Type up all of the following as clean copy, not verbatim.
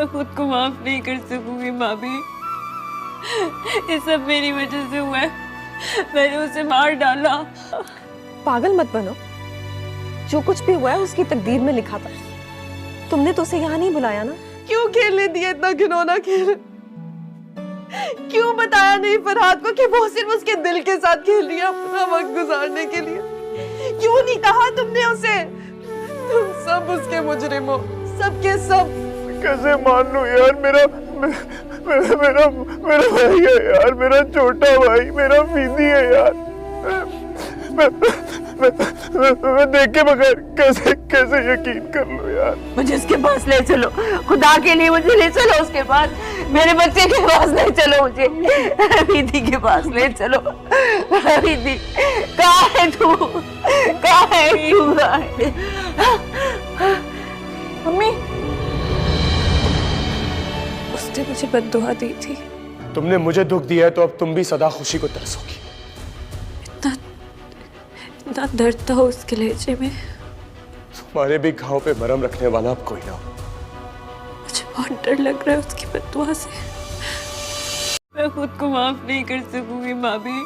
मैं खुद को माफ नहीं कर सकूंगी भाभी। ये सब मेरी वजह से हुआ है। मैंने उसे मार डाला। पागल मत बनो, जो कुछ भी हुआ है उसकी तकदीर में लिखा था। तुमने तो उसे यहाँ नहीं बुलाया ना। क्यों खेलने दिया इतना घिनौना खेल? क्यों बताया नहीं फरहाद को कि वो सिर्फ उसके दिल के साथ खेल रही है अपना वक्त गुजारने के लिए? क्यों नहीं कहा तुमने उसे? तुम सब उसके मुजरिम हो, सबके सब। कैसे मान लूं यार? मेरा मेरा मेरा भाई है यार, मेरा छोटा भाई, मेरा फीदी है यार। मैं देख के बगैर कैसे कैसे यकीन कर लूं यार? मुझे उसके पास ले चलो, खुदा के लिए मुझे ले चलो उसके पास। मेरे बच्चे के पास ले चलो मुझे। दीदी के पास ले चलो। दीदी कहाँ है तू? कहाँ है तू? मम्मी, उसने मुझे बद्दुआ दी थी। तुमने मुझे दुख दिया है तो अब तुम भी सदा खुशी को तरसोगी। इतना दर्द था उसके लहजे में। तुम्हारे भी घाव पे मरहम रखने वाला अब कोई ना हो। मुझे बहुत डर लग रहा है उसकी बद्दुआ से। मैं खुद को माफ नहीं कर सकूंगी भाभी।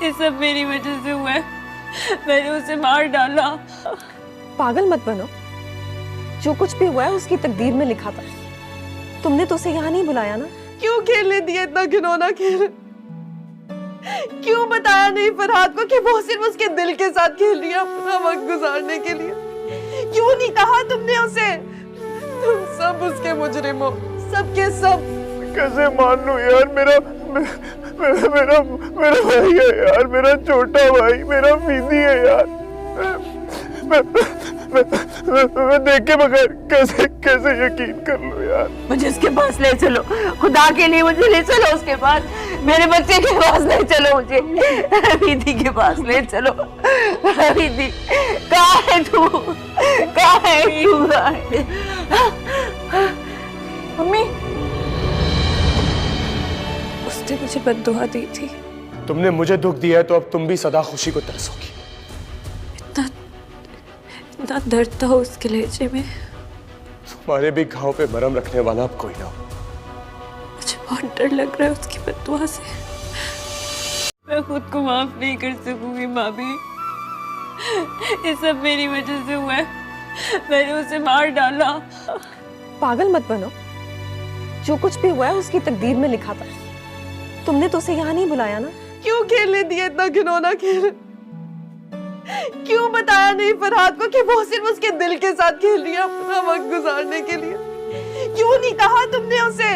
ये सब मेरी वजह से हुआ है। मैंने उसे मार डाला। पागल मत बनो, जो कुछ भी हुआ है उसकी तकदीर में लिखा था। तुमने तो उसे यहाँ नहीं बुलाया ना। क्यों खेलने दिया इतना घिनौना खेल? क्यों बताया नहीं फरहाद को कि वो सिर्फ उसके दिल के साथ खेल रही है अपना वक्त गुजारने के लिए? क्यों नहीं कहा तुमने उसे? तुम सब उसके मुजरिम हो, सबके सब। कैसे मान लूं यार? मेरा भाई है यार, मेरा छोटा भाई, मेरा फीदी है यार। मैं देख के बगैर कैसे कैसे यकीन कर लूं यार? मुझे उसके पास ले चलो, खुदा के लिए मुझे ले चलो उसके पास। मेरे बच्चे के पास ले चलो मुझे। दीदी के पास ले चलो। दीदी कहाँ है तू? कहाँ है तू? मम्मी, उसने मुझे बद्दुआ दी थी। तुमने मुझे दुख दिया है तो अब तुम भी सदा खुशी को तरसोगी। इतना दर्द था उसके लहजे में। तुम्हारे भी घाव पे मरहम रखने वाला अब कोई ना हो। मुझे बहुत डर लग रहा है उसकी बद्दुआ से। मैं खुद को माफ नहीं कर सकूंगी भाभी। ये सब मेरी वजह से हुआ है। मैंने उसे मार डाला। पागल मत बनो, जो कुछ भी हुआ है उसकी तकदीर में लिखा था। तुमने तो उसे यहाँ नहीं बुलाया ना। क्यों खेलने दिया इतना घिनौना खेल? क्यों बताया नहीं फरहाद को कि वो सिर्फ उसके दिल के साथ खेल रही है अपना वक्त गुजारने के लिए? क्यों नहीं कहा तुमने उसे?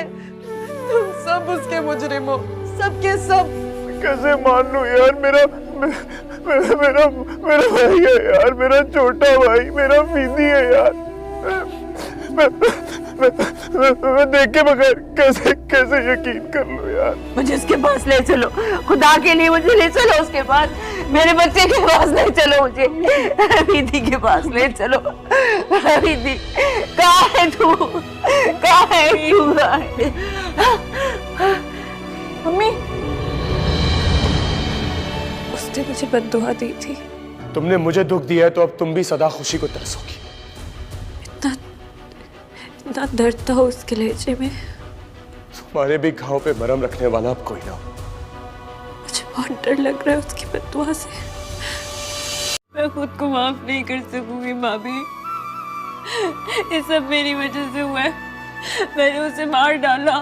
तुम सब उसके मुजरिम हो, सबके सब। कैसे मान लूं यार? मेरा भाई है यार, मेरा छोटा भाई, मेरा फीदी है यार। मैं देख के बगैर कैसे कैसे यकीन कर लूं यार? मुझे उसके पास ले चलो, खुदा के लिए मुझे ले चलो उसके पास। मेरे बच्चे के पास ले चलो मुझे। दीदी के पास ले चलो। दीदी कहाँ है तू? कहाँ है तू? मम्मी, उसने मुझे बद्दुआ दी थी। तुमने मुझे दुख दिया है तो अब तुम भी सदा खुशी को तरसोगी। इतना दर्द था उसके लहजे में। तुम्हारे भी घाव पे मरहम रखने वाला अब कोई ना हो। मुझे बहुत डर लग रहा है उसकी बद्दुआ से। मैं खुद को माफ नहीं कर सकूंगी भाभी। ये सब मेरी वजह से हुआ है। मैंने उसे मार डाला।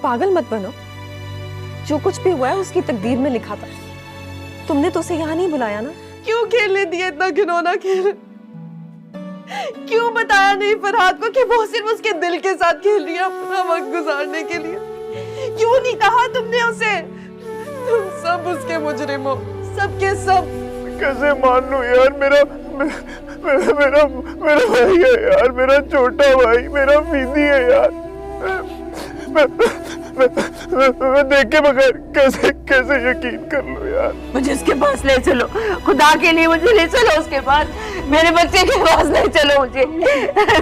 पागल मत बनो, जो कुछ भी हुआ है उसकी तकदीर में लिखा था। तुमने तो उसे यहाँ नहीं बुलाया ना। क्यों खेलने दिया इतना घिनौना खेल? क्यों बताया नहीं फरहाद को कि वो सिर्फ उसके दिल के साथ खेल रही है अपना वक्त गुजारने के लिए? क्यों नहीं कहा तुमने उसे? तुम सब उसके मुजरिम हो, सबके सब। कैसे मान लूं यार? मेरा भाई है यार, मेरा छोटा भाई, मेरा फीदी है यार। मैं देख के बगैर कैसे कैसे यकीन कर लूं यार? मुझे उसके पास ले चलो, खुदा के लिए मुझे ले चलो उसके पास। मेरे बच्चे के पास ले चलो मुझे।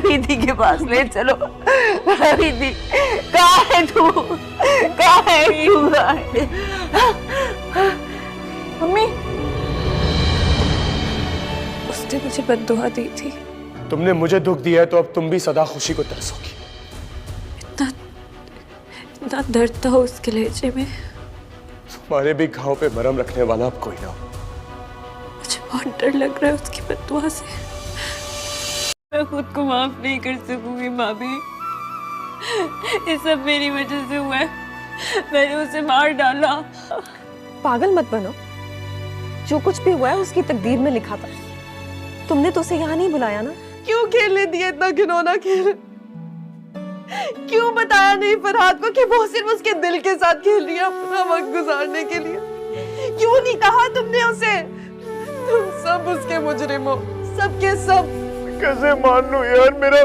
दीदी के पास ले चलो। दीदी कहाँ है तू? कहाँ है तू? मम्मी, उसने मुझे बद्दुआ दी थी। तुमने मुझे दुख दिया है तो अब तुम भी सदा खुशी को तरसोगी। इतना दर्द था उसके लहजे में। तुम्हारे भी घाव पे मरहम रखने वाला अब कोई ना हो। मुझे बहुत डर लग रहा है उसकी बददुआ से। मैं खुद को माफ नहीं कर सकूंगी भाभी। ये सब मेरी वजह से हुआ है। मैंने उसे मार डाला। पागल मत बनो। जो कुछ भी हुआ है उसकी तकदीर में लिखा था। तुमने तो उसे यहाँ नहीं बुलाया ना। क्यों खेलने दिया इतना घिनौना खेल? क्यों बताया नहीं फरहाद को कि वो सिर्फ उसके दिल के साथ खेल रही है अपना वक्त गुजारने के लिए? क्यों नहीं कहा तुमने उसे? तुम सब उसके मुजरिम हो, सबके सब। कैसे मान लूं यार, मेरा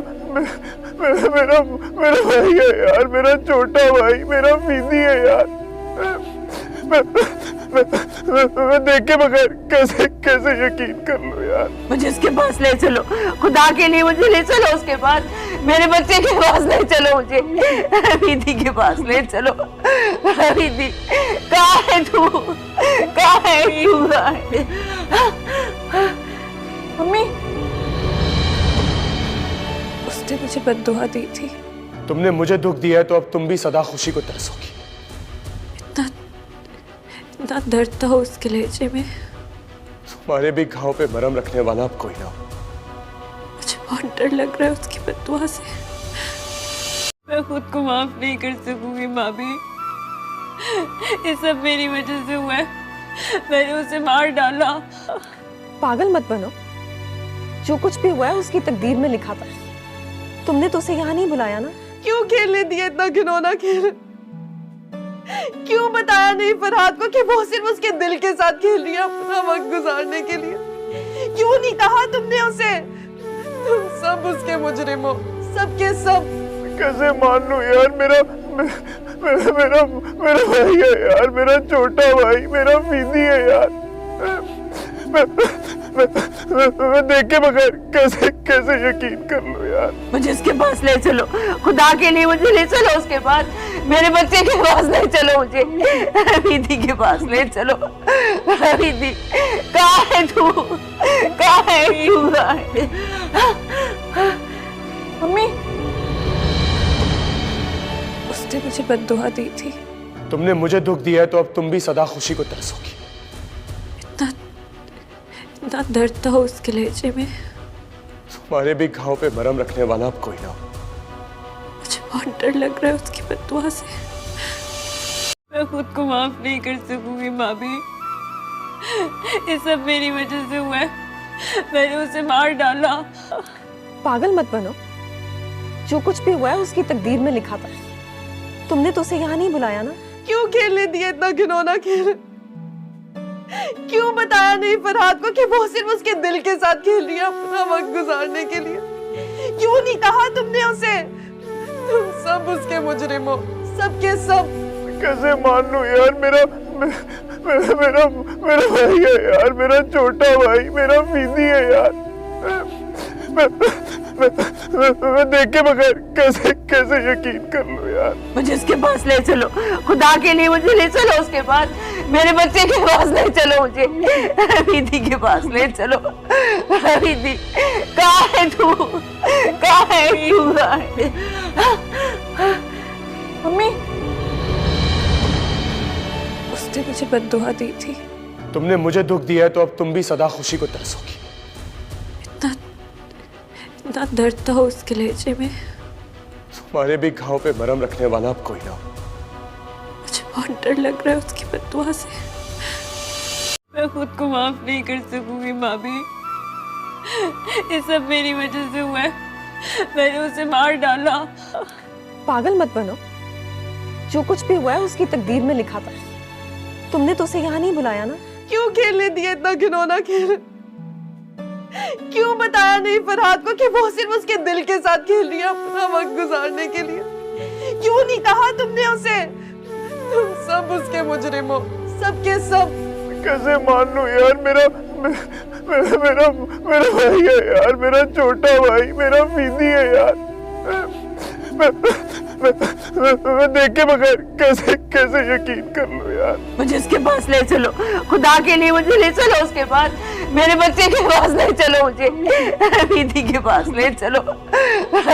मेरा मेरा भाई है यार, मेरा छोटा भाई, मेरा फीदी है यार। मैं देख के बगैर कैसे यकीन कर लूं यार। मुझे उसके पास ले चलो, खुदा के लिए मुझे ले चलो उसके पास। मेरे बच्चे के पास ले चलो मुझे। विधि के पास ले चलो। विधि कहाँ है तू? कहाँ है तू? मम्मी, उसने मुझे बद्दुआ दी थी। तुमने मुझे दुख दिया है तो अब तुम भी सदा खुशी को तरसोगी। इतना दर्द था उसके लहजे में। तुम्हारे भी घाव पे मरहम रखने वाला अब कोई ना हो। मुझे बहुत डर लग रहा है उसकी बददुआ से। मैं खुद को माफ नहीं कर सकूंगी भाभी। ये सब मेरी वजह से हुआ है। मैंने उसे मार डाला। पागल मत बनो। जो कुछ भी हुआ है उसकी तकदीर में लिखा था। तुमने तो उसे यहाँ नहीं बुलाया ना। क्यों खेलने दिया इतना घिनौना खेल? क्यों बताया नहीं फरहाद को कि वो सिर्फ उसके दिल के साथ खेल रही है अपना वक्त गुजारने के लिए? क्यों नहीं कहा तुमने उसे? तुम सब उसके मुजरिम हो, सबके सब। कैसे मान लूं यार, मेरा भाई है यार, मेरा छोटा भाई, मेरा फीदी है यार। मैं देख के बगैर कैसे यकीन कर लूं यार। मुझे उसके पास ले चलो, खुदा के लिए मुझे ले चलो उसके पास। मेरे बच्चे के पास ले चलो मुझे। विधि के पास ले चलो। विधि कहाँ है तू? कहाँ है तू? मम्मी, उसने मुझे बद्दुआ दी थी। तुमने मुझे दुख दिया है तो अब तुम भी सदा खुशी को तरसोगी। इतना दर्द था उसके लहजे में। तुम्हारे भी घाव पे मरहम रखने वाला अब कोई ना हो। मुझे बहुत डर लग रहा है उसकी बददुआ से। मैं खुद को माफ नहीं कर सकूंगी भाभी। ये सब मेरी वजह से हुआ है। मैंने उसे मार डाला। पागल मत बनो। जो कुछ भी हुआ है उसकी तकदीर में लिखा था। तुमने तो उसे यहाँ नहीं बुलाया ना। क्यों खेलने दिया इतना घिनौना खेल? क्यों बताया नहीं फरहाद को कि वो सिर्फ उसके दिल के साथ खेल रही है अपना वक्त गुजारने के लिए? क्यों नहीं कहा तुमने उसे? तुम सब उसके मुजरिम हो, सबके सब। कैसे मान लूं यार, मेरा भाई है यार, मेरा छोटा भाई, मेरा फीदी है यार। मैं देख के बगैर कैसे यकीन कर लूं यार। मुझे उसके पास ले चलो, खुदा के लिए मुझे ले चलो उसके पास। मेरे बच्चे के पास ले चलो मुझे। विधि के पास ले चलो। विधि कहाँ है तू? कहाँ है तू? मम्मी, उसने मुझे बद्दुआ दी थी। तुमने मुझे दुख दिया है तो अब तुम भी सदा खुशी को तरसोगी। इतना दर्द था उसके लहजे में। तुम्हारे भी घाव पे मरहम रखने वाला अब कोई ना हो। मुझे बहुत डर लग रहा है उसकी बददुआ से। मैं खुद को माफ नहीं कर सकूंगी भाभी। ये सब मेरी वजह से हुआ है। मैंने उसे मार डाला। पागल मत बनो। जो कुछ भी हुआ है उसकी तकदीर में लिखा था। तुमने तो उसे यहाँ नहीं बुलाया ना। क्यों खेलने दिया इतना घिनौना खेल? क्यों बताया नहीं फरहाद को कि वो सिर्फ उसके दिल के साथ खेल रही है अपना वक्त गुजारने के लिए? क्यों नहीं कहा तुमने उसे? तुम सब उसके मुजरिम हो, सबके सब। कैसे मान लूं यार, मेरा भाई है यार, मेरा छोटा भाई, मेरा फीदी है यार। मैं देख के बगैर कैसे यकीन कर लूं यार। यार। मुझे उसके पास ले चलो, खुदा के लिए मुझे ले चलो उसके पास। मेरे बच्चे के पास ले चलो मुझे, विधि के पास ले चलो।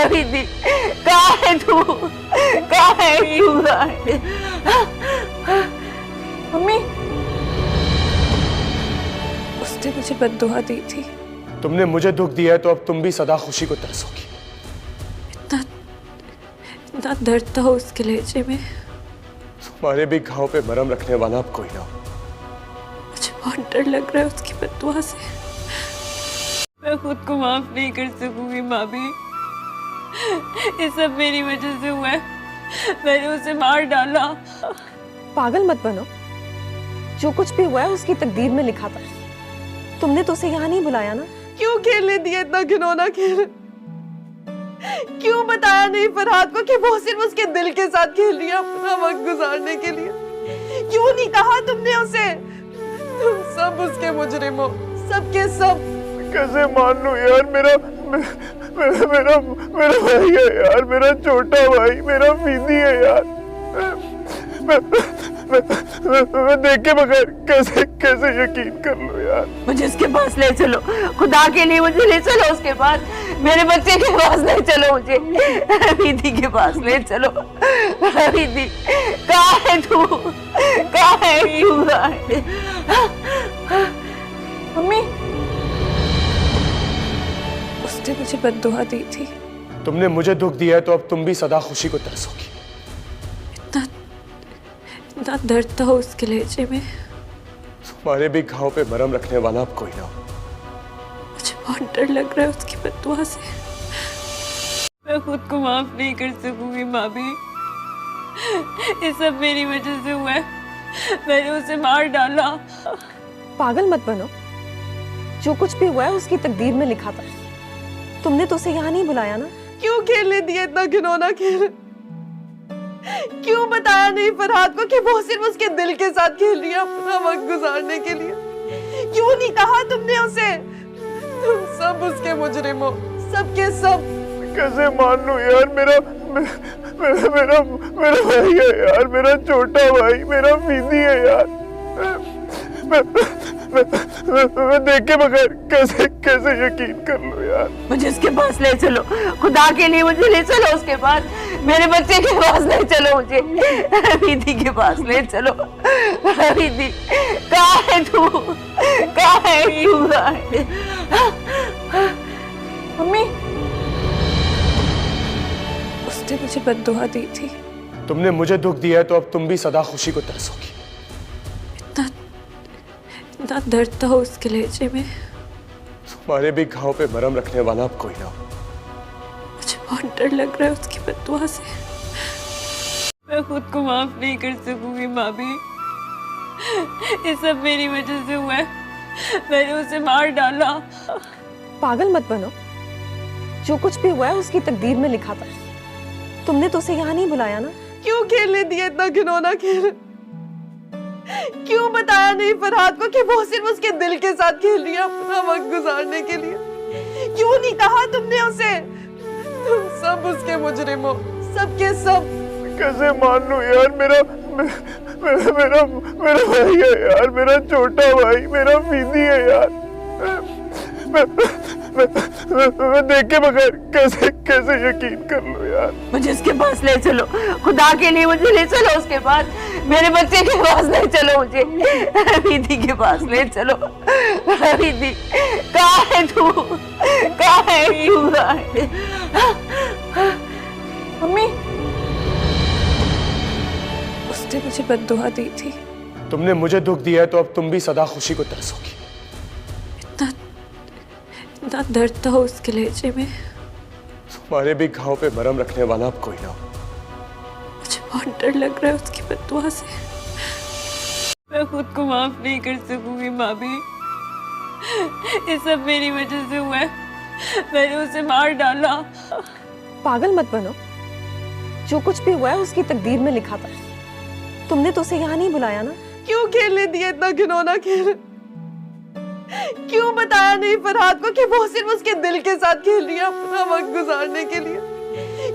विधि कहाँ है तू, कहाँ है तू? मम्मी, उसने मुझे बद्दुआ दी थी। तुमने मुझे दुख दिया है तो अब तुम भी सदा खुशी को तरसोगी। इतना दर्द था उसके लहजे में। तुम्हारे भी घाव पे मरहम रखने वाला अब कोई ना हो। मुझे बहुत डर लग रहा है उसकी बद्दुआ से। मैं खुद को माफ नहीं कर सकूंगी भाभी, ये सब मेरी वजह से हुआ है। मैंने उसे मार डाला। पागल मत बनो, जो कुछ भी हुआ है उसकी तकदीर में लिखा था। तुमने तो उसे यहाँ नहीं बुलाया ना। क्यों खेलने दिया इतना घिनौना खेल? क्यों बताया नहीं फरहाद को कि वो सिर्फ उसके दिल के साथ खेल रही है अपना वक्त गुजारने के लिए? क्यों नहीं कहा तुमने उसे? तुम सब उसके मुजरिम हो, सबके सब। कैसे मान लूं यार, मेरा मेरा मेरा भाई है यार, मेरा छोटा भाई, मेरा फीदी है यार। मैं देख के बगैर कैसे कैसे यकीन कर लूं यार। मुझे उसके पास ले चलो, खुदा के लिए मुझे ले चलो उसके पास। मेरे बच्चे के पास ले चलो मुझे, विधि के पास ले चलो। विधि कहाँ है तू, कहाँ है तू? मम्मी, उसने मुझे बद्दुआ दी थी। तुमने मुझे दुख दिया है तो अब तुम भी सदा खुशी को तरसोगी। इतना दर्द था उसके लहजे में। तुम्हारे भी घाव पे मरहम रखने वाला अब कोई ना हो। मुझे बहुत डर लग रहा है उसकी बद्दुआ से। मैं खुद को माफ नहीं कर सकूंगी भाभी, ये सब मेरी वजह से हुआ है। मैंने उसे मार डाला। पागल मत बनो, जो कुछ भी हुआ है उसकी तकदीर में लिखा था। तुमने तो उसे यहाँ नहीं बुलाया ना। क्यों खेलने दिया इतना घिनौना खेल? क्यों बताया नहीं फरहाद को कि वो सिर्फ उसके दिल के साथ खेल रही है अपना वक्त गुजारने के लिए? क्यों नहीं कहा तुमने उसे? तुम सब उसके मुजरिम हो, सबके सब। कैसे मान लूं यार, मेरा भाई है यार, मेरा छोटा भाई, मेरा फीदी है यार। मैं देख के बगैर कैसे कैसे यकीन कर लूं यार। मुझे उसके पास ले चलो, खुदा के लिए मुझे ले चलो उसके पास। मेरे बच्चे के पास ले चलो मुझे, विधि के पास ले चलो। विधि कहाँ है तू, कहाँ है तू? मम्मी, उसने मुझे बद्दुआ दी थी। तुमने मुझे दुख दिया है तो अब तुम भी सदा खुशी को तरसोगी। इतना दर्द था उसके लहजे में। तुम्हारे भी घाव पे मरहम रखने वाला अब कोई ना हो। मुझे बहुत डर लग रहा है उसकी बद्दुआ से। मैं खुद को माफ नहीं कर सकूंगी भाभी, ये सब मेरी वजह से हुआ है। मैंने उसे मार डाला। पागल मत बनो, जो कुछ भी हुआ है उसकी तकदीर में लिखा था। तुमने तो उसे यहाँ नहीं बुलाया ना। क्यों खेलने दिया इतना घिनौना खेल? क्यों बताया नहीं फरहाद को कि वो सिर्फ उसके दिल के साथ खेल रही है अपना वक्त गुजारने के लिए? क्यों नहीं कहा तुमने उसे? तुम सब उसके मुजरिम हो, सबके सब। कैसे मान लूं यार, मेरा भाई है यार, मेरा छोटा भाई, मेरा फीदी है यार। मैं देख के बगैर कैसे कैसे यकीन कर लूं यार। मुझे उसके पास ले चलो, खुदा के लिए मुझे ले चलो उसके पास। मेरे बच्चे के पास ले चलो मुझे, विधि के पास ले चलो। विधि कहाँ है तू, कहाँ है तू? मम्मी, उसने मुझे बद्दुआ दी थी। तुमने मुझे दुख दिया है तो अब तुम भी सदा खुशी को तरसोगी। इतना दर्द था उसके लहजे में। तुम्हारे भी घाव पे मरहम रखने वाला अब कोई ना हो। मुझे बहुत डर लग रहा है उसकी बद्दुआ से। मैं खुद को माफ नहीं कर सकूंगी भाभी, ये सब मेरी वजह से हुआ है। मैंने उसे मार डाला। पागल मत बनो, जो कुछ भी हुआ है उसकी तकदीर में लिखा था। तुमने तो उसे यहाँ नहीं बुलाया ना। क्यों खेलने दिया इतना घिनौना खेल? क्यों बताया नहीं फरहाद को कि वो सिर्फ उसके दिल के साथ खेल रही है अपना वक्त गुजारने के लिए?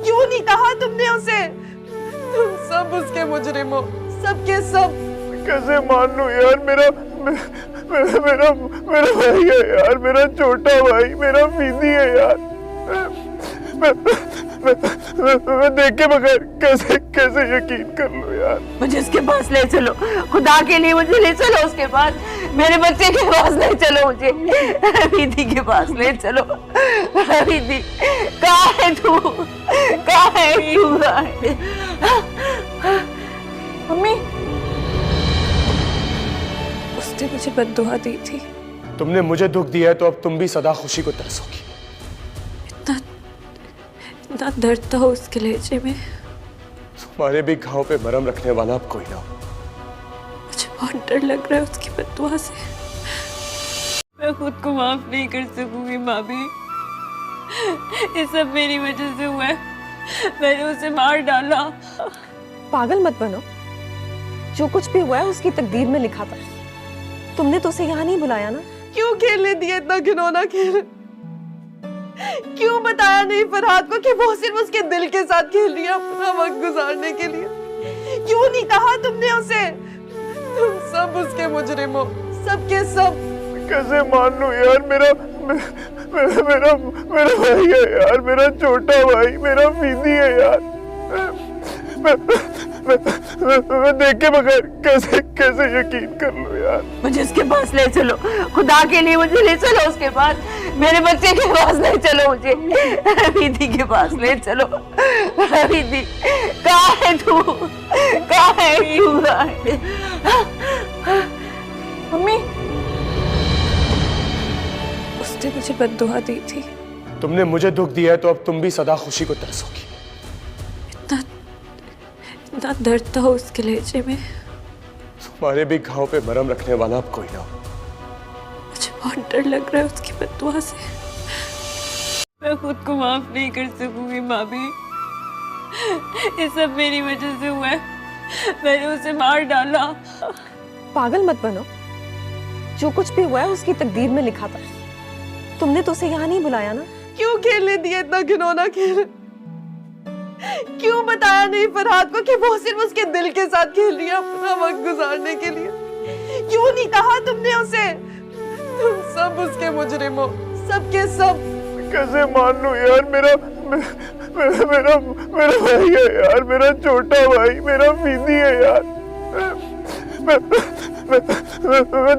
क्यों नहीं कहा तुमने उसे? तुम सब उसके मुजरिम हो, सबके सब। कैसे मान लूं यार, मेरा मेरा मेरा भाई है यार, मेरा छोटा भाई, मेरा फीदी है यार। मैं देख के बगैर कैसे कैसे यकीन कर लूं यार। मुझे उसके पास ले चलो, खुदा के लिए मुझे ले चलो उसके पास। मेरे बच्चे के पास ले चलो मुझे, विधि के पास ले चलो। विधि कहाँ है तू, कहाँ है तू? मम्मी, उसने मुझे बद्दुआ दी थी। तुमने मुझे दुख दिया है तो अब तुम भी सदा खुशी को तरसोगी। इतना दर्द था उसके लहजे में। तुम्हारे भी घाव पे मरहम रखने वाला अब कोई ना हो। मुझे बहुत डर लग रहा है उसकी बद्दुआ से। मैं खुद को माफ नहीं कर सकूंगी भाभी, ये सब मेरी वजह से हुआ है। मैंने उसे मार डाला। पागल मत बनो, जो कुछ भी हुआ है उसकी तकदीर में लिखा था। तुमने तो उसे यहाँ नहीं बुलाया ना। क्यों खेलने दिया इतना घिनौना खेल? क्यों बताया नहीं फरहाद को कि वो सिर्फ उसके दिल के साथ खेल रही है अपना वक्त गुजारने के लिए? क्यों नहीं कहा तुमने उसे? तुम सब उसके मुजरिम हो, सबके सब। कैसे मान लूं यार, मेरा मेरा मेरा भाई है यार, मेरा छोटा भाई, मेरा फीदी है यार। मैं देख के बगैर कैसे कैसे यकीन कर लूं यार। मुझे उसके पास ले चलो, खुदा के लिए मुझे ले चलो उसके पास। मेरे बच्चे के पास ले चलो मुझे, विधि के पास ले चलो। विधि कहाँ है तू, कहाँ है तू? मम्मी, उसने मुझे बद्दुआ दी थी। तुमने मुझे दुख दिया है तो अब तुम भी सदा खुशी को तरसोगी। इतना दर्द था उसके लहजे में। तुम्हारे भी घाव पे मरहम रखने वाला अब कोई ना हो। मुझे बहुत डर लग रहा है उसकी बद्दुआ से। मैं खुद को माफ नहीं कर सकूंगी भाभी, ये सब मेरी वजह से हुआ है। मैंने उसे मार डाला। पागल मत बनो, जो कुछ भी हुआ है उसकी तकदीर में लिखा था। तुमने तो उसे यहाँ नहीं बुलाया ना। क्यों खेलने दिया इतना घिनौना खेल? क्यों बताया नहीं फरहाद को कि वो सिर्फ उसके दिल के साथ खेल रही है अपना वक्त गुजारने के लिए? क्यों नहीं कहा तुमने उसे? तुम सब उसके मुजरिम हो, सबके सब। कैसे मान लूं यार, मेरा भाई है यार, मेरा छोटा भाई, मेरा फीदी है यार। मैं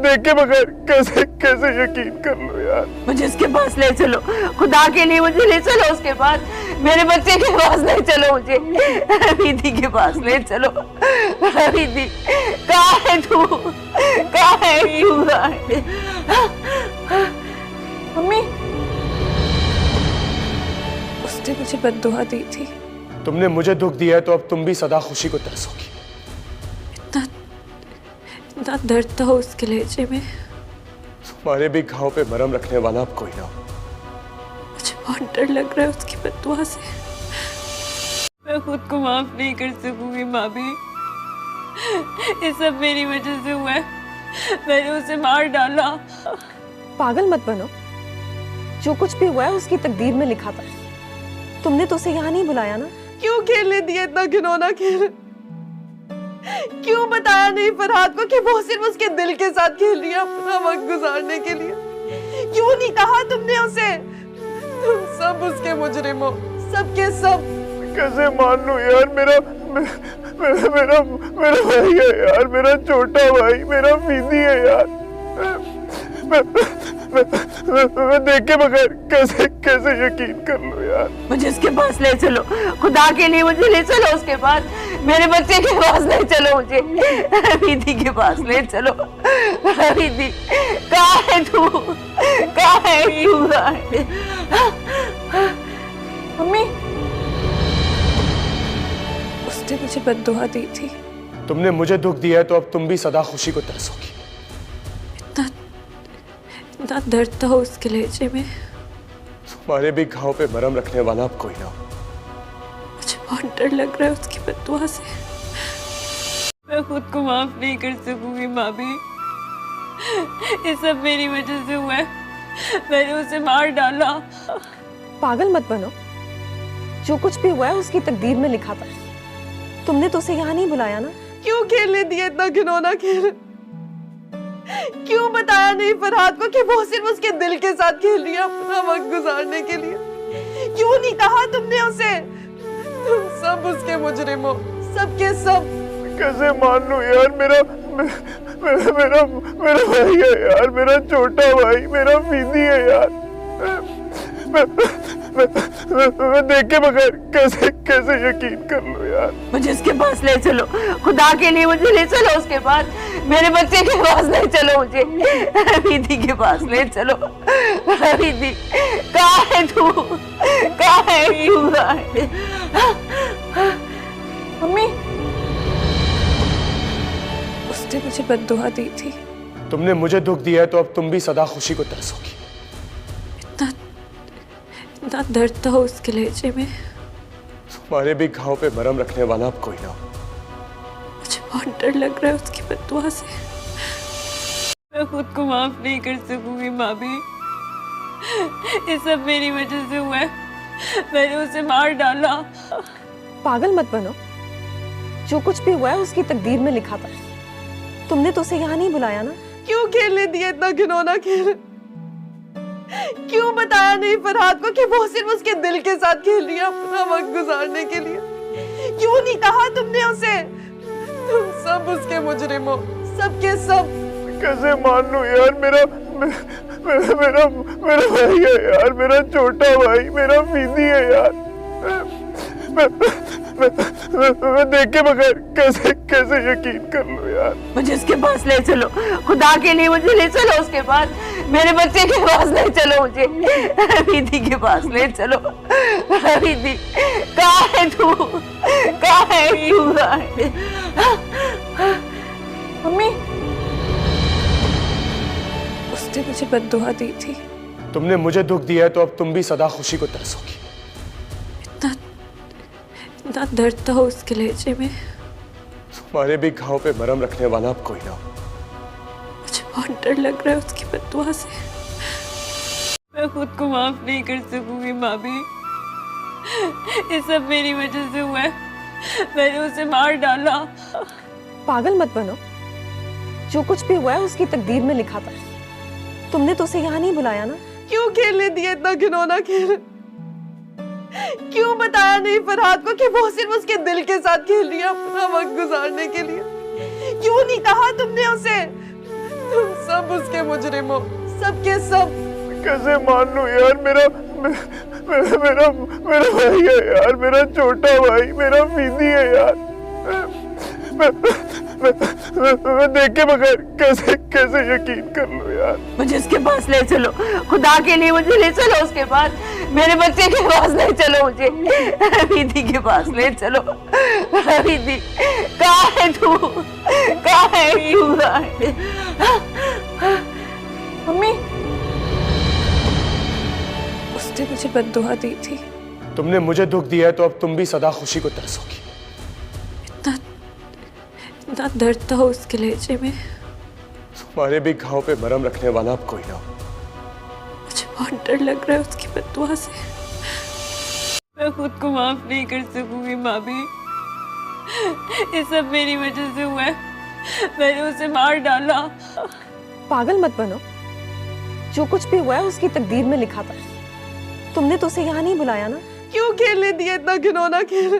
देख के बगैर कैसे कैसे यकीन कर लूं यार। मुझे उसके पास ले चलो, खुदा के लिए मुझे ले चलो उसके पास। मेरे बच्चे के पास ले चलो मुझे, विधि के पास ले चलो। विधि कहाँ है तू, कहाँ है तू? मम्मी, उसने मुझे बद्दुआ दी थी। तुमने मुझे दुख दिया है तो अब तुम भी सदा खुशी को तरसोगी। इतना दर्द था उसके लहजे में। तुम्हारे भी घाव पे मरहम रखने वाला अब कोई ना हो। मुझे बहुत डर लग रहा है उसकी बद्दुआ से। मैं खुद को माफ नहीं कर सकूंगी भाभी, ये सब मेरी वजह से हुआ है। मैंने उसे मार डाला। पागल मत बनो, जो कुछ भी हुआ है उसकी तकदीर में लिखा था। तुमने तो उसे यहाँ नहीं बुलाया ना। क्यों खेलने दिया इतना घिनौना खेल? क्यों बताया नहीं फरहाद को कि वो सिर्फ उसके दिल के साथ खेल रही है अपना वक्त गुजारने के लिए? क्यों नहीं कहा तुमने उसे? तुम सब उसके मुजरिम हो, सबके सब। कैसे मान लूं यार, मेरा भाई है यार, मेरा छोटा भाई, मेरा फीदी है यार। मैं देख के बगैर कैसे कैसे यकीन कर लूं यार। मुझे उसके पास ले चलो, खुदा के लिए मुझे ले चलो उसके पास। मेरे बच्चे के पास ले चलो मुझे, विधि के पास ले चलो। विधि कहाँ है तू, कहाँ है तू? मम्मी, उसने मुझे बद्दुआ दी थी। तुमने मुझे दुख दिया है तो अब तुम भी सदा खुशी को तरसोगी। इतना दर्द था उसके लहजे में। तुम्हारे भी घाव पे मरहम रखने वाला अब कोई ना हो। मुझे बहुत डर लग रहा है उसकी बद्दुआ से। मैं खुद को माफ नहीं कर सकूंगी भाभी, ये सब मेरी वजह से हुआ है। मैंने उसे मार डाला। पागल मत बनो, जो कुछ भी हुआ है उसकी तकदीर में लिखा था। तुमने तो उसे यहाँ नहीं बुलाया ना। क्यों खेलने दिया इतना घिनौना खेल? क्यों बताया नहीं फरहाद को कि वो सिर्फ उसके दिल के साथ खेल रही है अपना वक्त गुजारने के लिए? क्यों नहीं कहा तुमने उसे? तुम सब उसके मुजरिम हो, सबके सब। कैसे मान लूं यार, मेरा मेरा मेरा भाई है यार, मेरा छोटा भाई, मेरा फीदी है यार। मैं देख के बगैर कैसे कैसे यकीन कर लूं यार? मुझे उसके पास ले चलो, खुदा के लिए मुझे ले चलो उसके पास। मेरे बच्चे के पास ले चलो मुझे, दीदी के पास ले चलो। दीदी कहाँ है तू? कहाँ है तू? मम्मी, उसने मुझे बद्दुआ दी थी। तुमने मुझे दुख दिया है तो अब तुम भी सदा खुशी को तरसोगी। इतना इतना दर्द था उसके लहजे में। तुम्हारे भी घाव पे मरहम रखने वाला अब कोई ना हो। मुझे बहुत डर लग रहा है उसकी बद्दुआ से। मैं खुद को माफ नहीं कर सकूंगी भाभी, ये सब मेरी वजह से हुआ है। मैंने उसे मार डाला। पागल मत बनो, जो कुछ भी हुआ है उसकी तकदीर में लिखा था। तुमने तो उसे यहाँ नहीं बुलाया ना? क्यों खेलने दिया इतना घिनौना खेल? क्यों बताया नहीं फरहाद को कि वो सिर्फ उसके दिल के साथ खेल रही है अपना वक्त गुजारने के लिए? क्यों नहीं कहा तुमने उसे? तुम सब उसके मुजरिम हो, सबके सब। कैसे मान लूं यार, मेरा भाई है यार, मेरा छोटा भाई, मेरा फीदी है यार। मैं देख के बगैर कैसे कैसे यकीन कर लूं यार? मुझे उसके पास ले चलो, खुदा के लिए मुझे ले चलो उसके पास। मेरे बच्चे के पास ले चलो मुझे, दीदी के पास ले चलो। दीदी कहाँ है तू? कहाँ है तू? मम्मी, उसने मुझे बद्दुआ दी थी। तुमने मुझे दुख दिया है तो अब तुम भी सदा खुशी को तरसोगी। इतना इतना दर्द था उसके लहजे में। तुम्हारे भी घाव पे मरहम रखने वाला अब कोई ना हो। मुझे बहुत डर लग रहा है उसकी बद्दुआ से। मैं खुद को माफ नहीं कर सकूंगी भाभी, ये सब मेरी वजह से हुआ है। मैंने उसे मार डाला। पागल मत बनो, जो कुछ भी हुआ है उसकी तकदीर में लिखा था। तुमने तो उसे यहाँ नहीं बुलाया ना? क्यों खेलने दिया इतना घिनौना खेल? क्यों बताया नहीं फरहाद को कि वो सिर्फ उसके दिल के साथ खेल रही है अपना वक्त गुजारने के लिए? क्यों नहीं कहा तुमने उसे? तुम सब उसके मुजरिम हो, सबके सब। कैसे मान लूं यार, मेरा भाई है यार, मेरा छोटा भाई, मेरा फीदी है यार। मैं देख के बगैर कैसे कैसे यकीन कर लूं यार? मुझे उसके पास ले चलो, खुदा के लिए मुझे ले चलो उसके पास। मेरे बच्चे के पास ले चलो मुझे, दीदी के पास ले चलो। दीदी कहाँ है तू? कहाँ है तू? मम्मी, उसने मुझे बद्दुआ दी थी। तुमने मुझे दुख दिया है तो अब तुम भी सदा खुशी को तरसोगी। इतना इतना दर्द था उसके लहजे में। तुम्हारे भी घाव पे मरहम रखने वाला अब कोई ना हो। मुझे बहुत डर लग रहा है उसकी बद्दुआ से। मैं खुद को माफ नहीं कर सकूंगी भाभी, ये सब मेरी वजह से हुआ है। मैंने उसे मार डाला। पागल मत बनो, जो कुछ भी हुआ है उसकी तकदीर में लिखा था। तुमने तो उसे यहाँ नहीं बुलाया ना? क्यों खेलने दिया इतना घिनौना खेल?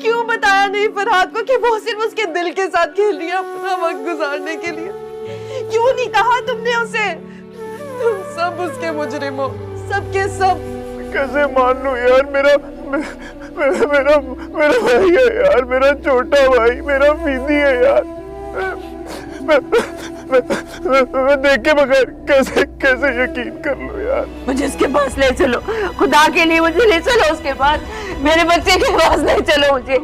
क्यों बताया नहीं फरहाद को कि वो सिर्फ उसके दिल के साथ खेल रही है अपना वक्त गुजारने के लिए? क्यों नहीं कहा तुमने उसे? तुम सब उसके मुजरिम हो, सबके सब। कैसे मान लूं यार, मेरा भाई है यार, मेरा छोटा भाई, मेरा फीदी है यार। मैं देख के बगैर कैसे कैसे यकीन कर लूं यार? मुझे उसके पास ले चलो, खुदा के लिए मुझे ले चलो उसके पास। मेरे बच्चे के पास ले चलो मुझे,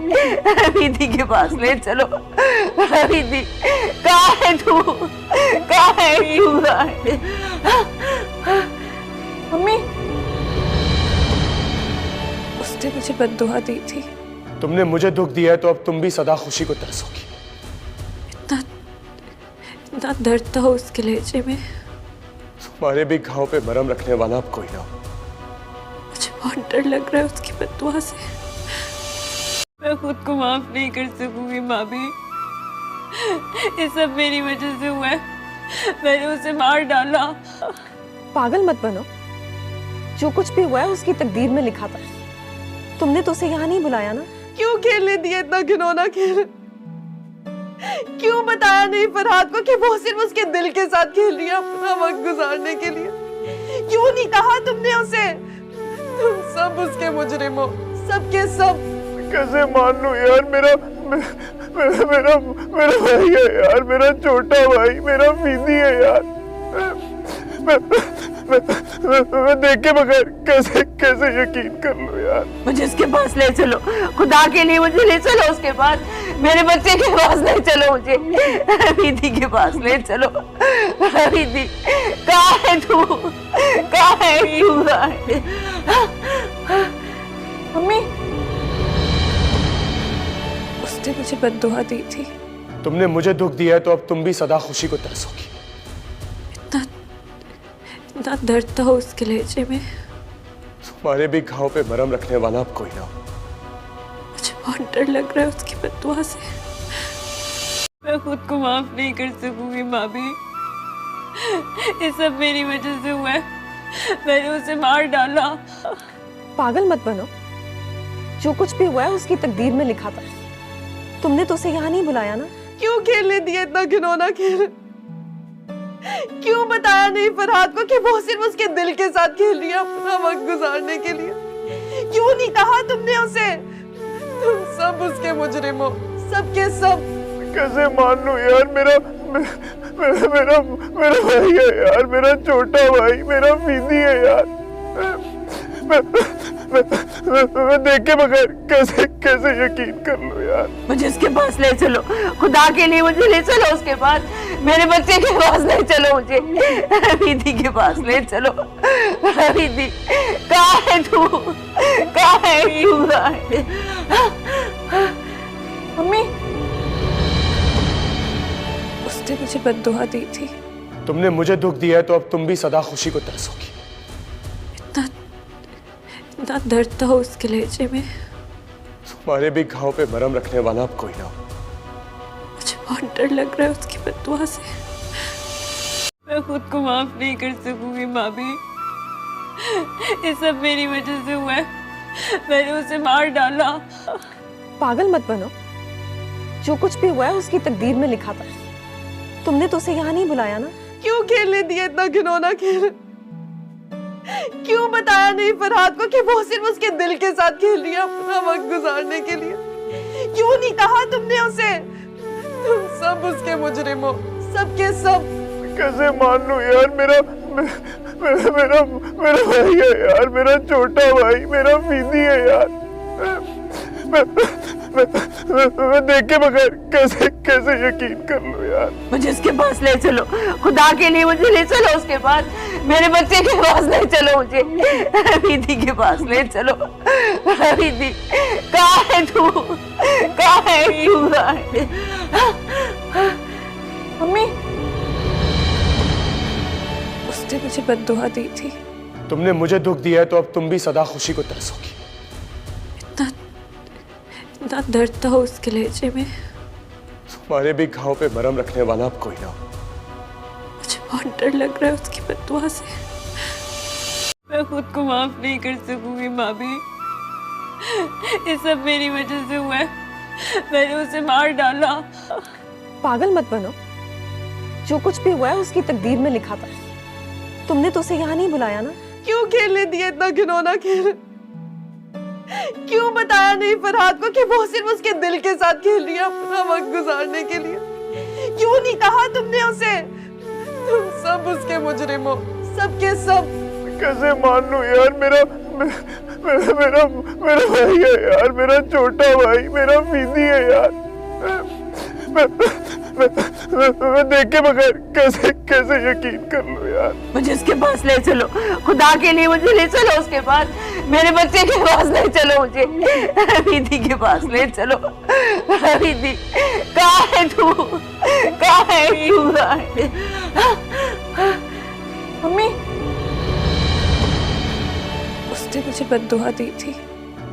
दीदी के पास ले चलो। दीदी कहाँ है तू? कहाँ है तू? मम्मी, उसने मुझे बद्दुआ दी थी। तुमने मुझे दुख दिया है तो अब तुम भी सदा खुशी को तरसोगी। इतना इतना दर्द था उसके लहजे में। तुम्हारे भी घाव पे मरहम रखने वाला अब कोई ना हो। मुझे बहुत डर लग रहा है उसकी बद्दुआ से। मैं खुद को माफ नहीं कर सकूंगी भाभी। ये सब मेरी वजह से हुआ है। मैंने उसे मार डाला। पागल मत बनो, जो कुछ भी हुआ है उसकी तकदीर में लिखा था। तुमने तो उसे यहाँ नहीं बुलाया ना। क्यों खेलने दिया इतना घिनौना खेल? क्यों बताया नहीं फरहाद को कि वो सिर्फ उसके दिल के साथ खेल रही है अपना वक्त गुजारने के लिए? क्यों नहीं कहा तुमने उसे? तुम सब उसके मुजरिम हो, सबके सब। कैसे मान लूं यार, मेरा मेरा मेरा भाई है यार, मेरा छोटा भाई, मेरा फीदी है यार। मैं देख के बगैर कैसे कैसे यकीन कर लूं यार। मुझे उसके पास ले चलो, खुदा के लिए मुझे ले चलो उसके पास। मेरे बच्चे के पास ले चलो मुझे, दीदी के पास ले चलो। दीदी कहाँ है तू? कहाँ है तू? मम्मी, उसने मुझे बद्दुआ दी थी। तुमने मुझे दुख दिया है तो अब तुम भी सदा खुशी को तरसोगी। इतना दर्द था उसके लहजे में। तुम्हारे भी घाव पे मरहम रखने वाला अब कोई ना हो। मुझे बहुत डर लग रहा है उसकी बद्दुआ से। मैं खुद को माफ नहीं कर सकूंगी भाभी। ये सब मेरी वजह से हुआ है। मैंने उसे मार डाला। पागल मत बनो, जो कुछ भी हुआ है उसकी तकदीर में लिखा था। तुमने तो उसे यहाँ नहीं बुलाया ना। क्यों खेलने दिया इतना घिनौना खेल? क्यों बताया नहीं फरहाद को कि वो सिर्फ उसके दिल के साथ खेल रही है अपना वक्त गुजारने के लिए? क्यों नहीं कहा तुमने उसे? तुम सब उसके मुजरिम हो, सबके सब। कैसे मान लूं यार, मेरा मेरा मेरा भाई है यार, मेरा छोटा भाई, मेरा फीदी है यार। मैं देख के बगैर कैसे कैसे यकीन कर लूं यार। मुझे उसके पास ले चलो, खुदा के लिए मुझे ले चलो उसके पास। मेरे बच्चे के पास ले चलो मुझे, दीदी के पास ले चलो। दीदी कहाँ है तू? कहाँ है तू? मम्मी, उसने मुझे बद्दुआ दी थी। तुमने मुझे दुख दिया है तो अब तुम भी सदा खुशी को तरसोगी। इतना दर्द था उसके लहजे में। तुम्हारे भी घाव पे मरहम रखने वाला अब कोई ना हो। मुझे बहुत डर लग रहा है उसकी बद्दुआ से। मैं खुद को माफ नहीं कर सकूंगी भाभी। ये सब मेरी वजह से हुआ है। मैंने उसे मार डाला। पागल मत बनो, जो कुछ भी हुआ है उसकी तकदीर में लिखा था। तुमने तो उसे यहाँ नहीं बुलाया ना। क्यों खेलने दिया इतना घिनौना खेल? क्यों बताया नहीं फरहाद को कि वो सिर्फ उसके दिल के साथ खेल रही है अपना वक्त गुजारने के लिए? क्यों नहीं कहा तुमने उसे? तुम सब उसके मुजरिम हो, सबके सब। कैसे मान लूं यार, मेरा मेरा मेरा भाई है यार, मेरा छोटा भाई, मेरा फीदी है यार। मैं देख के बगैर कैसे कैसे यकीन कर लूं यार। मुझे उसके पास ले चलो, खुदा के लिए मुझे ले चलो उसके पास। मेरे बच्चे के पास ले चलो मुझे, दीदी के पास ले चलो। दीदी कहाँ है तू? कहाँ है तू? मम्मी, उसने मुझे बद्दुआ दी थी। तुमने मुझे दुख दिया है तो अब तुम भी सदा खुशी को तरसोगी। इतना दर्द था उसके लहजे में। तुम्हारे भी घाव पे मरहम रखने वाला अब कोई ना हो। मुझे बहुत डर लग रहा है उसकी बद्दुआ से। मैं खुद को माफ नहीं कर सकूंगी भाभी। ये सब मेरी वजह से हुआ है। मैंने उसे मार डाला। पागल मत बनो, जो कुछ भी हुआ है उसकी तकदीर में लिखा था। तुमने तो उसे यहाँ नहीं बुलाया ना। क्यों खेलने दिया इतना घिनौना खेल? क्यों बताया नहीं फरहाद को कि वो सिर्फ उसके दिल के साथ खेल रही है अपना वक्त गुजारने के लिए? क्यों नहीं कहा तुमने उसे? तुम सब उसके मुजरिम हो, सबके सब। कैसे मान लूं यार, मेरा मेरा मेरा भाई है यार, मेरा छोटा भाई, मेरा फीदी है यार। मैं देख के बगैर कैसे कैसे यकीन कर लूं यार। मुझे उसके पास ले चलो, खुदा के लिए मुझे ले चलो उसके पास। मेरे बच्चे के पास ले चलो मुझे, दीदी के पास ले चलो। दीदी कहाँ है तू? कहाँ है तू? मम्मी, उसने मुझे बद्दुआ दी थी।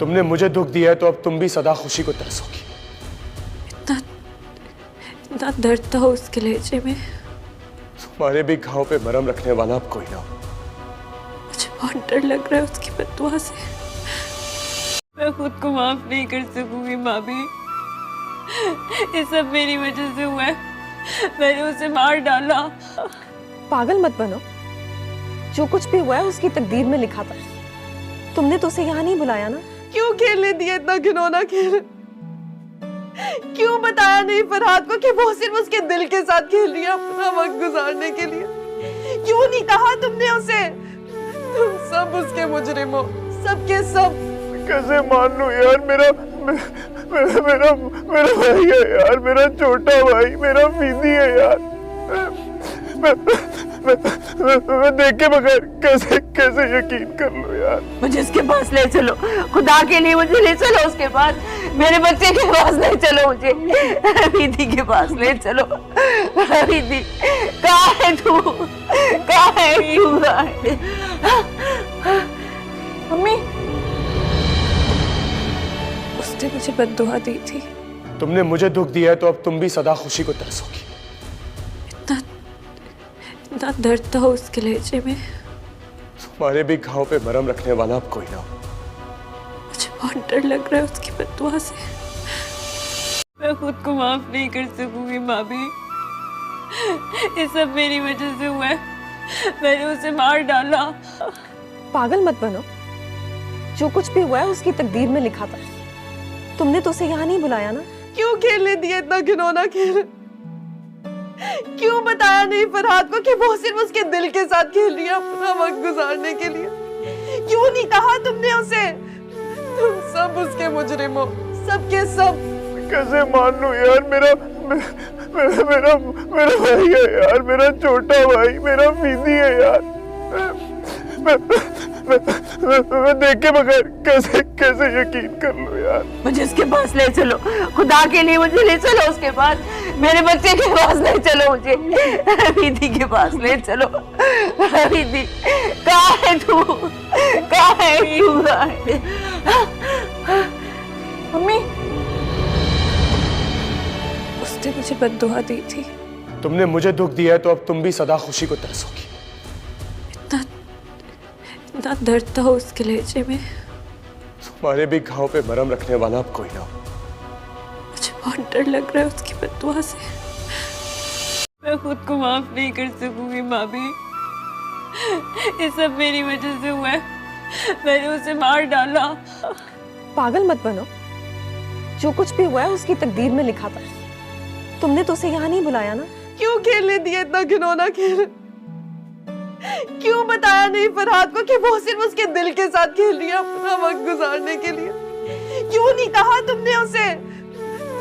तुमने मुझे दुख दिया है तो अब तुम भी सदा खुशी को तरसोगी। इतना इतना दर्द था उसके लहजे में। तुम्हारे भी घाव पे मरहम रखने वाला अब कोई ना हो। मुझे बहुत डर लग रहा है उसकी बददुआ से। मैं खुद को माफ नहीं कर सकूंगी भाभी। ये सब मेरी वजह से हुआ है। मैंने उसे मार डाला। पागल मत बनो, जो कुछ भी हुआ है उसकी तकदीर में लिखा था। तुमने तो उसे यहाँ नहीं बुलाया ना। क्यों खेलने दिया इतना घिनौना खेल? क्यों बताया नहीं फरहाद को कि वो सिर्फ उसके दिल के साथ खेल रही है अपना वक्त गुजारने के लिए? क्यों नहीं कहा तुमने उसे? तुम सब उसके मुजरिम हो, सबके सब। कैसे मान लूं यार, मेरा मेरा मेरा भाई है यार, मेरा छोटा भाई, मेरा फीदी है यार। मैं देख के बगैर कैसे कैसे यकीन कर लूं यार। मुझे उसके पास ले चलो, खुदा के लिए मुझे ले चलो उसके पास। मेरे बच्चे के पास ले चलो मुझे। दीदी के पास ले चलो। दीदी कहाँ है तू? कहाँ है तू? मम्मी, उसने मुझे बद्दुआ दी थी। तुमने मुझे दुख दिया है तो अब तुम भी सदा खुशी को तरसोगी। इतना इतना दर्द था उसके लहजे में। तुम्हारे भी घाव पे मरहम रखने वाला अब कोई ना हो। मुझे बहुत डर लग रहा है उसकी बद्दुआ से। मैं खुद को माफ नहीं कर सकूंगी भाभी। ये सब मेरी वजह से हुआ है। मैंने उसे मार डाला। पागल मत बनो, जो कुछ भी हुआ है उसकी तकदीर में लिखा था। तुमने तो उसे यहाँ नहीं बुलाया ना। क्यों खेलने दिया इतना घिनौना खेल? क्यों बताया नहीं फरहाद को कि वो सिर्फ उसके दिल के साथ खेल रही है अपना वक्त गुजारने के लिए? क्यों नहीं कहा तुमने उसे? तुम सब उसके मुजरिम हो, सबके सब। कैसे मान लूं यार, मेरा भाई है यार, मेरा छोटा भाई, मेरा फीदी है यार। मैं देख के बगैर कैसे कैसे यकीन कर लूं यार। मुझे उसके पास ले चलो, खुदा के लिए मुझे ले चलो उसके पास। मेरे बच्चे के पास ले चलो मुझे। दीदी के पास ले चलो। दीदी कहाँ है तू? कहाँ है तू? मम्मी, उसने मुझे बद्दुआ दी थी। तुमने मुझे दुख दिया है तो अब तुम भी सदा खुशी को तरसोगी। इतना इतना दर्द था उसके लहजे में। तुम्हारे भी घाव पे मरहम रखने वाला अब कोई ना हो। मुझे बहुत डर लग रहा है उसकी बद्दुआ से। मैं खुद को माफ नहीं कर सकूंगी भाभी। ये सब मेरी वजह से हुआ है। मैंने उसे मार डाला। पागल मत बनो, जो कुछ भी हुआ है उसकी तकदीर में लिखा था। तुमने तो उसे यहाँ नहीं बुलाया ना। क्यों खेलने दिया इतना घिनौना खेल? क्यों बताया नहीं फरहाद को कि वो सिर्फ उसके दिल के साथ खेल रही है अपना वक्त गुजारने के लिए? क्यों नहीं कहा तुमने उसे?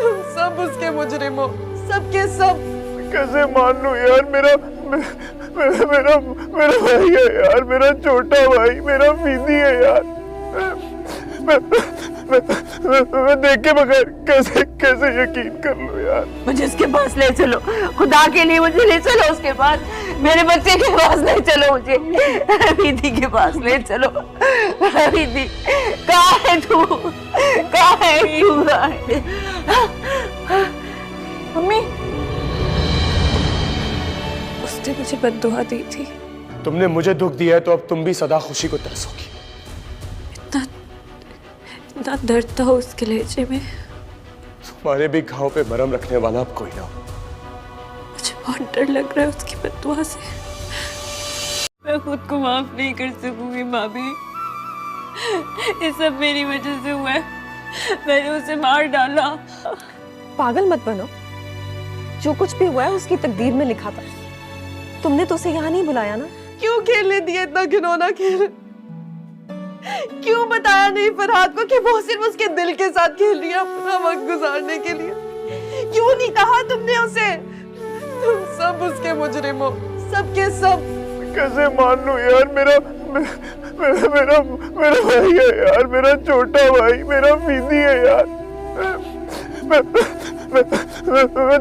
तुम सब उसके मुजरिम हो, सबके सब। कैसे मान लूं यार, मेरा भाई है यार, मेरा छोटा भाई, मेरा फीदी है यार। मैं देख के बगैर कैसे कैसे यकीन कर लूं यार। मुझे उसके पास ले चलो, खुदा के लिए मुझे ले चलो उसके पास। मेरे बच्चे के पास ले चलो मुझे। दीदी के पास ले चलो। दीदी कहाँ है तू? कहाँ है तू? मम्मी, उसने मुझे बद्दुआ दी थी। तुमने मुझे दुख दिया है तो अब तुम भी सदा खुशी को तरसोगी। इतना इतना दर्द था उसके लहजे में। तुम्हारे भी घाव पे मरहम रखने वाला अब कोई ना हो। मुझे बहुत डर लग रहा है उसकी बद्दुआ से। मैं खुद को माफ नहीं कर सकूंगी भाभी। ये सब मेरी वजह से हुआ है। मैंने उसे मार डाला। पागल मत बनो, जो कुछ भी हुआ है उसकी तकदीर में लिखा था। तुमने तो उसे यहाँ नहीं बुलाया ना। क्यों खेलने दिया इतना घिनौना खेल? क्यों बताया नहीं फरहाद को कि वो सिर्फ उसके दिल के साथ खेल रही है अपना वक्त गुजारने के लिए? क्यों नहीं कहा तुमने उसे? तुम सब उसके मुजरिम हो, सबके सब। कैसे मान लूं यार, मेरा भाई है यार, मेरा छोटा भाई, मेरा फीदी है यार। मैं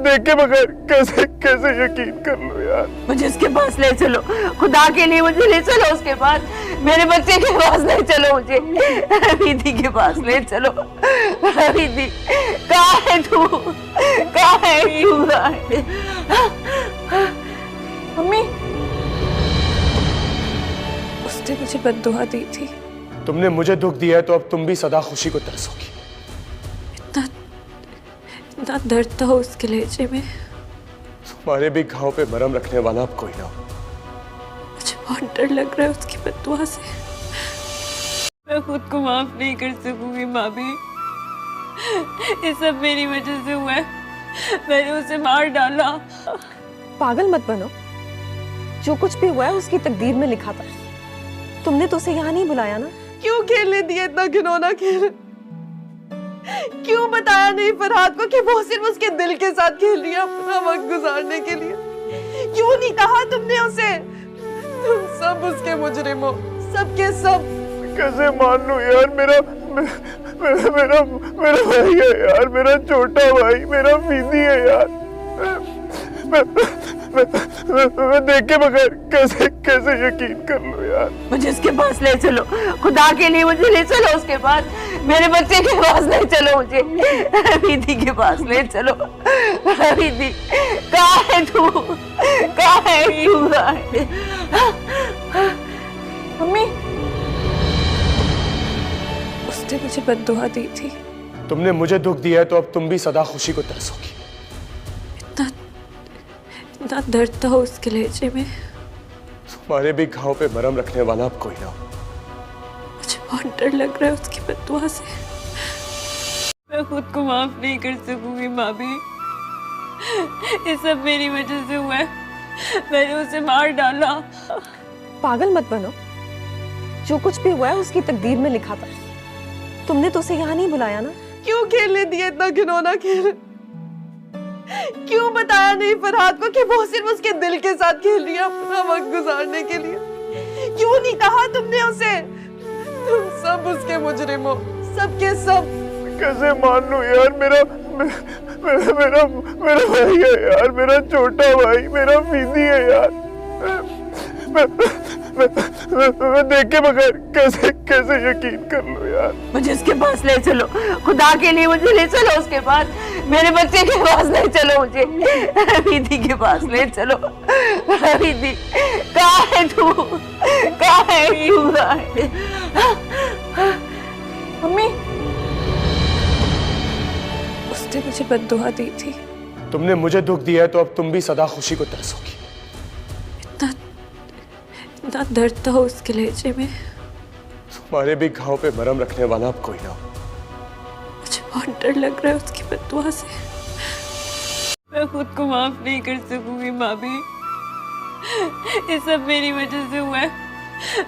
देख के बगैर कैसे कैसे यकीन कर लूं यार। यार। मुझे उसके पास ले चलो, खुदा के लिए मुझे ले चलो उसके पास। मेरे बच्चे के पास ले चलो मुझे, विधि के पास ले चलो। विधि कहाँ है तू, कहाँ है तू? मम्मी, उसने मुझे बद्दुआ दी थी। तुमने मुझे दुख दिया है तो अब तुम भी सदा खुशी को तरसोगी। इतना दर्द था उसके लहजे में। तुम्हारे भी घाव पे मरहम रखने वाला अब कोई ना हो। मुझे बहुत डर लग रहा है उसकी बद्दुआ से। मैं खुद को माफ नहीं कर सकूंगी भाभी, ये सब मेरी वजह से हुआ है। मैंने उसे मार डाला। पागल मत बनो, जो कुछ भी हुआ है उसकी तकदीर में लिखा था। तुमने तो उसे यहाँ नहीं बुलाया ना। क्यों खेलने दिया इतना घिनौना खेल? क्यों बताया नहीं फरहाद को कि वो सिर्फ उसके दिल के साथ खेल रही है अपना वक्त गुजारने के लिए? क्यों नहीं कहा तुमने उसे? तुम सब उसके मुजरिम हो, सबके सब। कैसे मान लूं यार, मेरा मेरा मेरा भाई है यार, मेरा छोटा भाई, मेरा फीदी है यार। मैं देख के बगैर कैसे कैसे यकीन कर लूं यार। मुझे उसके पास ले चलो, खुदा के लिए मुझे ले चलो उसके पास। मेरे बच्चे के पास ले चलो मुझे, विधि के पास ले चलो। विधि कहाँ है तू, कहाँ है तू? मम्मी, उसने मुझे बद्दुआ दी थी। तुमने मुझे दुख दिया है तो अब तुम भी सदा खुशी को तरसोगी। इतना दर्द था उसके लहजे में। तुम्हारे भी घाव पे मरहम रखने वाला अब कोई ना हो। मुझे बहुत डर लग रहा है उसकी बद्दुआ से। मैं खुद को माफ नहीं कर सकूंगी भाभी, ये सब मेरी वजह से हुआ है। मैंने उसे मार डाला। पागल मत बनो, जो कुछ भी हुआ है उसकी तकदीर में लिखा था। तुमने तो उसे यहाँ नहीं बुलाया ना। क्यों खेलने दिया इतना घिनौना खेल? क्यों बताया नहीं फरहाद को कि वो सिर्फ उसके दिल के साथ खेल रही है अपना वक्त गुजारने के लिए? क्यों नहीं कहा तुमने उसे? तुम सब उसके मुजरिम हो, सबके सब। कैसे मान लूं यार, मेरा मेरा मेरा भाई है यार, मेरा छोटा भाई, मेरा फीदी है यार। मैं देख के बगैर कैसे कैसे यकीन कर लूं यार। मुझे उसके पास ले चलो, खुदा के लिए मुझे ले चलो उसके पास। मेरे बच्चे के पास ले चलो मुझे, विधि के पास ले चलो। विधि कहाँ है तू, कहाँ है तू? मम्मी, उसने मुझे बद्दुआ दी थी। तुमने मुझे दुख दिया है तो अब तुम भी सदा खुशी को तरसोगी। इतना दर्द था उसके लहजे में। तुम्हारे भी घाव पे मरहम रखने वाला अब कोई ना हो। मुझे बहुत डर लग रहा है उसकी बद्दुआ से। मैं खुद को माफ नहीं कर सकूंगी भाभी, ये सब मेरी वजह से हुआ है।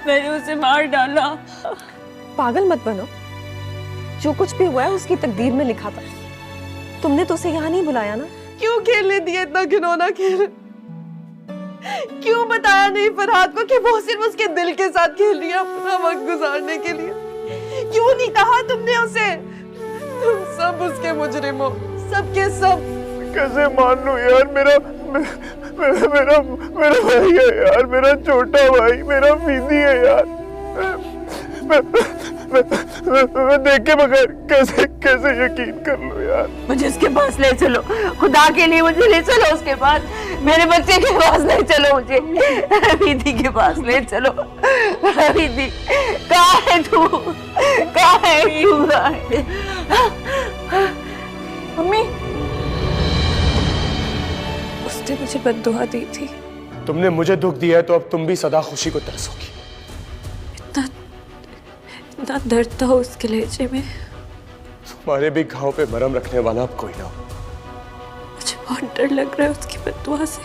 मैंने उसे मार डाला। पागल मत बनो, जो कुछ भी हुआ है उसकी तकदीर में लिखा था। तुमने तो उसे यहाँ नहीं बुलाया ना। क्यों खेलने दिया इतना घिनौना खेल? क्यों बताया नहीं फरहाद को कि वो सिर्फ उसके दिल के साथ खेल रही है अपना वक्त गुजारने के लिए? क्यों नहीं कहा तुमने उसे? तुम सब उसके मुजरिम हो, सबके सब। कैसे मान लूं यार, मेरा मेरा मेरा भाई है यार, मेरा छोटा भाई, मेरा फीदी है यार। मैं देख के बगैर कैसे कैसे यकीन कर लूं यार। मुझे उसके पास ले चलो, खुदा के लिए मुझे ले चलो उसके पास। मेरे बच्चे के पास ले चलो मुझे, विधि के पास ले चलो। विधि कहाँ है तू, कहाँ है तू? मम्मी, उसने मुझे बद्दुआ दी थी। तुमने मुझे दुख दिया है तो अब तुम भी सदा खुशी को तरसोगी। इतना दर्द था उसके लहजे में। तुम्हारे भी घाव पे मरहम रखने वाला अब कोई ना हो। मुझे बहुत डर लग रहा है उसकी बद्दुआ से।